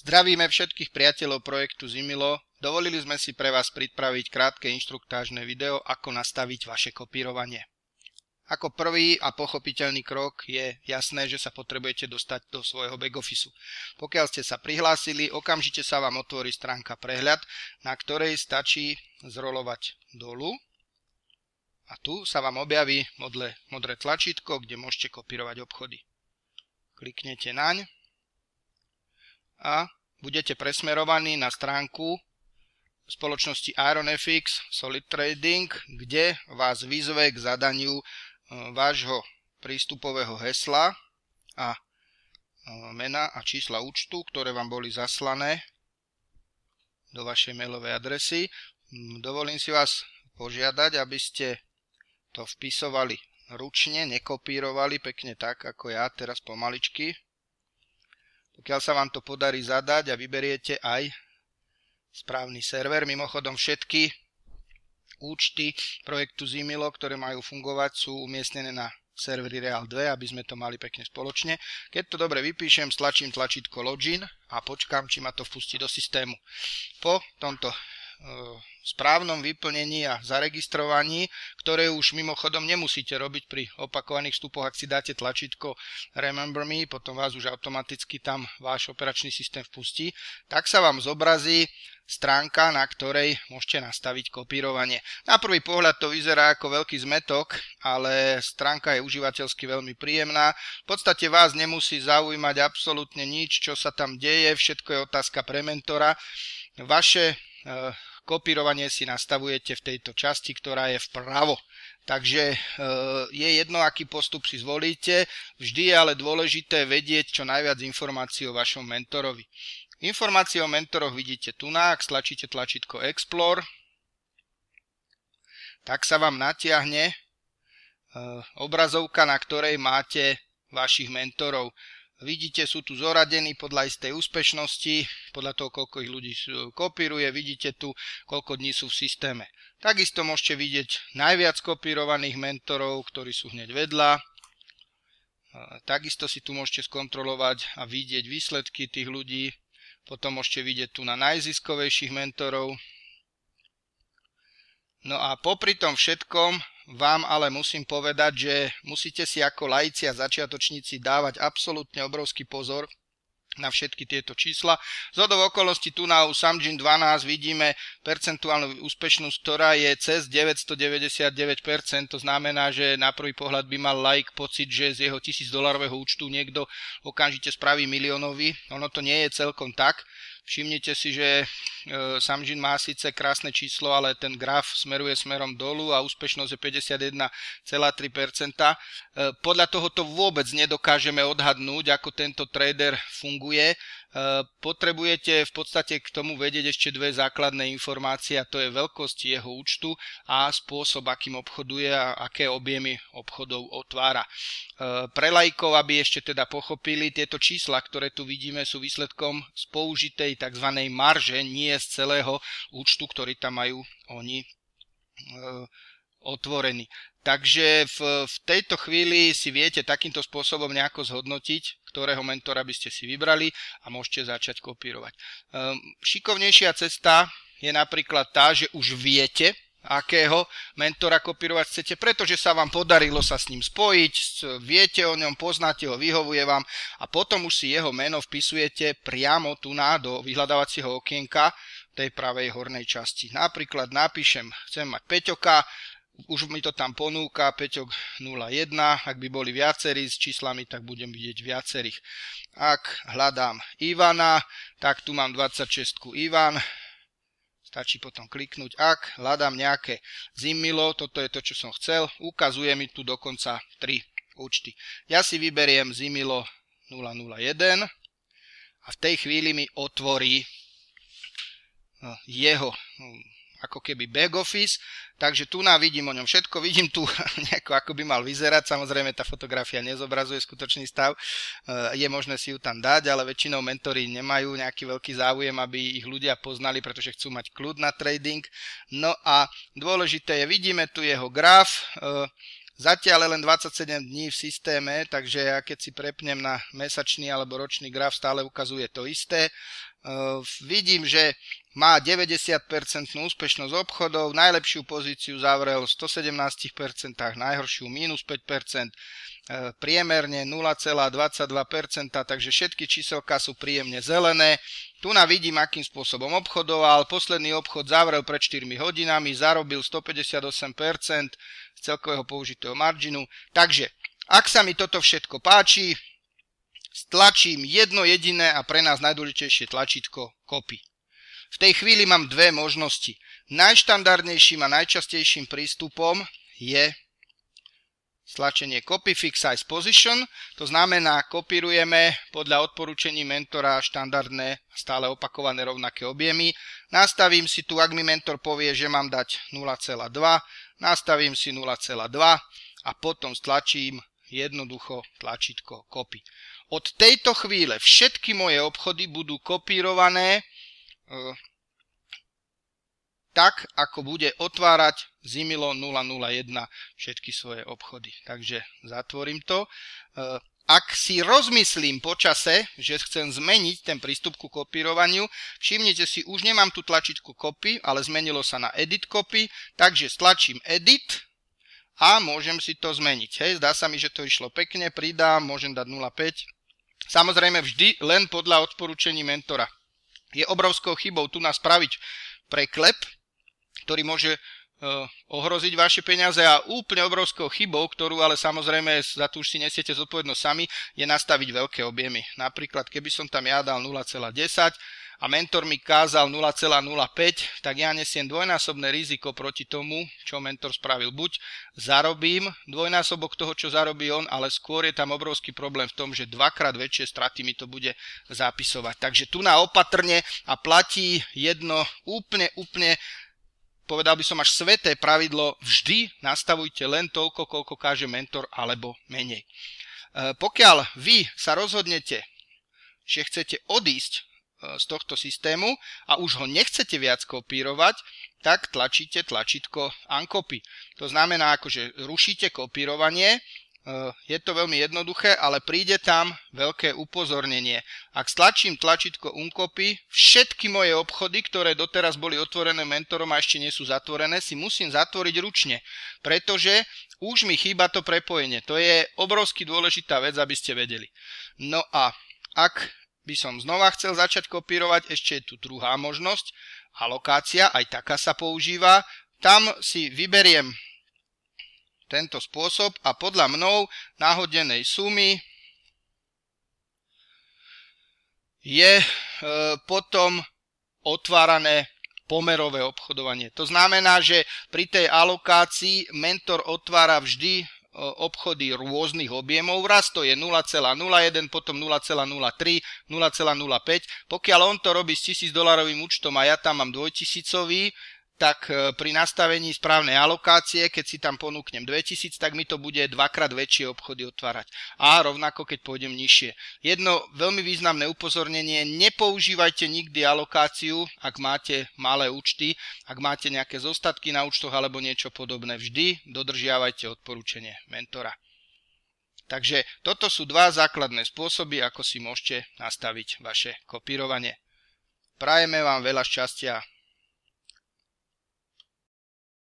Zdravíme všetkých priateľov projektu Zimilo. Dovolili sme si pre vás pripraviť krátke inštruktážne video, ako nastaviť vaše kopírovanie. Ako prvý a pochopiteľný krok je jasné, že sa potrebujete dostať do svojho backofficeu. Pokiaľ ste sa prihlásili, okamžite sa vám otvorí stránka prehľad, na ktorej stačí zrolovať dolu. A tu sa vám objaví modré tlačítko, kde môžete kopírovať obchody. Kliknete naň a budete presmerovaní na stránku spoločnosti IronFX Solid Trading, kde vás vyzve k zadaniu vášho prístupového hesla a mena a čísla účtu, ktoré vám boli zaslané do vašej mailovej adresy. Dovolím si vás požiadať, aby ste to vpisovali ručne, nekopírovali pekne tak, ako ja teraz pomaličky. Pokiaľ sa vám to podarí zadať a vyberiete aj správny server, mimochodom všetky účty projektu Zimilo, ktoré majú fungovať, sú umiestnené na serveri Real 2, aby sme to mali pekne spoločne. Keď to dobre vypíšem, stlačím tlačítko Login a počkám, či ma to vpustí do systému. Po tomto správnom vyplnení a zaregistrovaní, ktoré už mimochodom nemusíte robiť pri opakovaných vstupoch, ak si dáte tlačítko Remember Me, potom vás už automaticky tam váš operačný systém vpustí, tak sa vám zobrazí stránka, na ktorej môžete nastaviť kopírovanie. Na prvý pohľad to vyzerá ako veľký zmätok, ale stránka je užívateľsky veľmi príjemná. V podstate vás nemusí zaujímať absolútne nič, čo sa tam deje, všetko je otázka pre mentora. Vaše kopírovanie si nastavujete v tejto časti, ktorá je vpravo. Takže je jedno, aký postup si zvolíte. Vždy je ale dôležité vedieť čo najviac informácií o vašom mentorovi. Informácie o mentoroch vidíte tu, ak stlačíte tlačítko Explore, tak sa vám natiahne obrazovka, na ktorej máte vašich mentorov. Vidíte, sú tu zoradení podľa istej úspešnosti, podľa toho, koľko ich ľudí kopíruje, vidíte tu, koľko dní sú v systéme. Takisto môžete vidieť najviac kopírovaných mentorov, ktorí sú hneď vedľa. Takisto si tu môžete skontrolovať a vidieť výsledky tých ľudí. Potom môžete vidieť tu na najziskovejších mentorov. No a popri tom všetkom vám ale musím povedať, že musíte si ako laici a začiatočníci dávať absolútne obrovský pozor na všetky tieto čísla. Zhodou okolností tu na Samjin 12 vidíme percentuálnu úspešnosť, ktorá je cez 999%. To znamená, že na prvý pohľad by mal laik pocit, že z jeho $1000 účtu niekto okamžite spraví miliónový. Ono to nie je celkom tak. Všimnite si, že Samjin má síce krásne číslo, ale ten graf smeruje smerom dolu a úspešnosť je 51,3%. Podľa toho to vôbec nedokážeme odhadnúť, ako tento trader funguje. Potrebujete v podstate k tomu vedieť ešte dve základné informácie, a to je veľkosť jeho účtu a spôsob, akým obchoduje a aké objemy obchodov otvára. Pre laikov, aby ešte teda pochopili, tieto čísla, ktoré tu vidíme, sú výsledkom z použitej tzv. Marže, nie z celého účtu, ktorý tam majú oni otvorený. Takže v tejto chvíli si viete takýmto spôsobom nejako zhodnotiť, ktorého mentora by ste si vybrali a môžete začať kopírovať. Šikovnejšia cesta je napríklad tá, že už viete, akého mentora kopírovať chcete, pretože sa vám podarilo sa s ním spojiť, viete o ňom, poznáte ho, vyhovuje vám a potom už si jeho meno vpisujete priamo tu do vyhľadávacieho okienka tej pravej hornej časti. Napríklad napíšem, chcem mať Peťoka, už mi to tam ponúka Peťok 01, ak by boli viacerí s číslami, tak budem vidieť viacerých. Ak hľadám Ivana, tak tu mám 26 Ivan, stačí potom kliknúť. Ak hľadám nejaké Zimilo, toto je to, čo som chcel, ukazuje mi tu dokonca 3 účty. Ja si vyberiem Zimilo 001 a v tej chvíli mi otvorí jeho ako keby back office, takže tu vidím o ňom všetko, vidím tu nejako ako by mal vyzerať, samozrejme tá fotografia nezobrazuje skutočný stav, je možné si ju tam dať, ale väčšinou mentori nemajú nejaký veľký záujem, aby ich ľudia poznali, pretože chcú mať kľud na trading. No a dôležité je, vidíme tu jeho graf, Zatiaľ je len 27 dní v systéme, takže ja keď si prepnem na mesačný alebo ročný graf, stále ukazuje to isté. Vidím, že má 90% úspešnosť obchodov, najlepšiu pozíciu zavrel v 117%, najhoršiu minus 5%, priemerne 0,22%, takže všetky číselká sú príjemne zelené. Tu vidím, akým spôsobom obchodoval. Posledný obchod zavrel pred 4 hodinami, zarobil 158% z celkového použitého marginu. Takže, ak sa mi toto všetko páči, stlačím jedno jediné a pre nás najdôležitejšie tlačítko copy. V tej chvíli mám dve možnosti. Najštandardnejším a najčastejším prístupom je stlačenie copy fix size position, to znamená, kopírujeme podľa odporúčení mentora štandardné, stále opakované rovnaké objemy. Nastavím si tu, ak mi mentor povie, že mám dať 0,2, nastavím si 0,2 a potom stlačím jednoducho tlačítko copy. Od tejto chvíle všetky moje obchody budú kopírované tak, ako bude otvárať Zimilo 001 všetky svoje obchody. Takže zatvorím to. Ak si rozmyslím po čase, že chcem zmeniť ten prístup ku kopírovaniu, všimnite si, už nemám tu tlačítko copy, ale zmenilo sa na edit copy, takže stlačím edit a môžem si to zmeniť. Hej, zdá sa mi, že to išlo pekne, pridám, môžem dať 0,5. Samozrejme vždy len podľa odporúčení mentora. Je obrovskou chybou tu spraviť preklep, ktorý môže ohroziť vaše peniaze, a úplne obrovskou chybou, ktorú ale samozrejme za to už si nesiete zodpovednosť sami, je nastaviť veľké objemy. Napríklad, keby som tam ja dal 0,10 a mentor mi kázal 0,05, tak ja nesiem dvojnásobné riziko proti tomu, čo mentor spravil. Buď zarobím dvojnásobok toho, čo zarobí on, ale skôr je tam obrovský problém v tom, že dvakrát väčšie straty mi to bude zapisovať. Takže tu opatrne a platí jedno úplne, povedal by som až sveté pravidlo, vždy nastavujte len toľko, koľko káže mentor, alebo menej. Pokiaľ vy sa rozhodnete, že chcete odísť z tohto systému a už ho nechcete viac kopírovať, tak tlačíte tlačítko uncopy. To znamená, akože rušíte kopírovanie. Je to veľmi jednoduché, ale príde tam veľké upozornenie. Ak stlačím tlačítko uncopy, všetky moje obchody, ktoré doteraz boli otvorené mentorom a ešte nie sú zatvorené, si musím zatvoriť ručne, pretože už mi chýba to prepojenie. To je obrovsky dôležitá vec, aby ste vedeli. No a ak by som znova chcel začať kopírovať, ešte je tu druhá možnosť, alokácia, aj taká sa používa. Tam si vyberiem tento spôsob a podľa mnou nahodenej sumy je potom otvárané pomerové obchodovanie. To znamená, že pri tej alokácii mentor otvára vždy obchody rôznych objemov. Raz to je 0,01, potom 0,03, 0,05. Pokiaľ on to robí s $1000 účtom a ja tam mám 2000, tak pri nastavení správnej alokácie, keď si tam ponúknem 2000, tak mi to bude dvakrát väčšie obchody otvárať. A rovnako, keď pôjdem nižšie. Jedno veľmi významné upozornenie, nepoužívajte nikdy alokáciu, ak máte malé účty, ak máte nejaké zostatky na účtoch alebo niečo podobné. Vždy dodržiavajte odporúčanie mentora. Takže toto sú dva základné spôsoby, ako si môžete nastaviť vaše kopírovanie. Prajeme vám veľa šťastia.